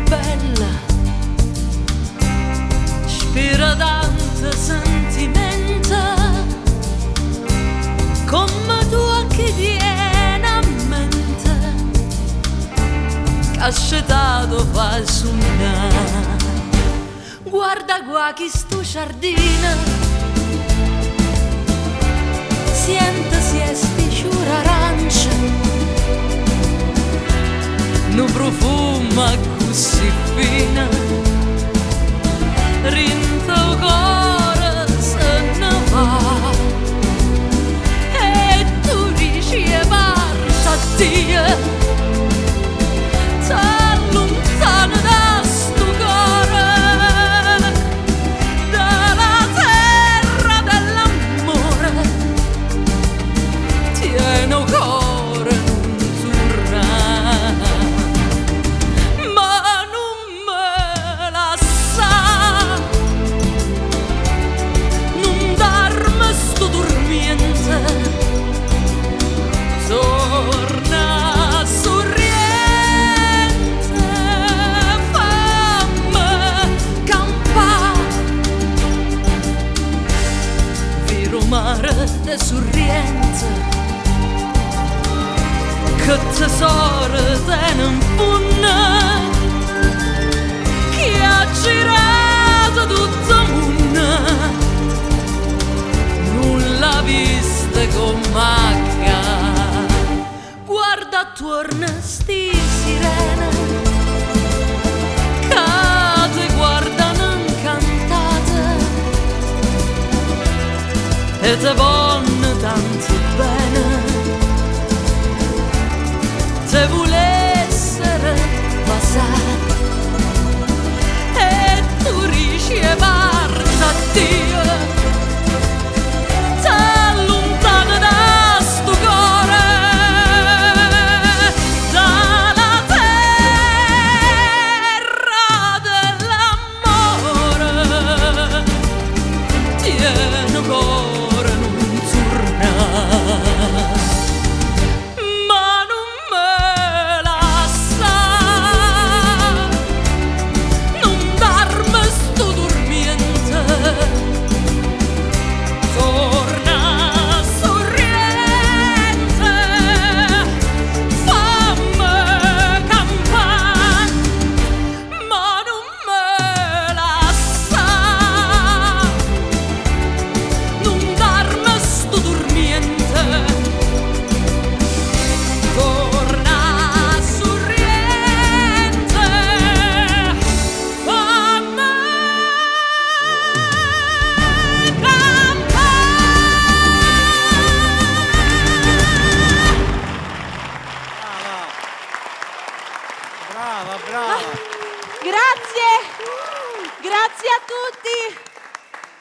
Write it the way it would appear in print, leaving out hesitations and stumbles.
bella, spira tanto sentimento, come tu che tieni a mente, che ascetato fa suonare. Guarda qua chi sto giardino, sente sti sciura arancia, no profuma così fina, rinto cuore se ne va, e tu dici e parta a Dio, t'allontana da sto cuore, dalla terra dell'amore, tiene un cuore non torna, ma non me la sa, non darmi sto dormiente, torna sorriente, fammi campare, vero mare de sorriente, che tesoro te non funna, che ha girato tutto il mondo, non l'ha vista con macca. Guarda attorno sti sirene, che ti guardano incantate, e te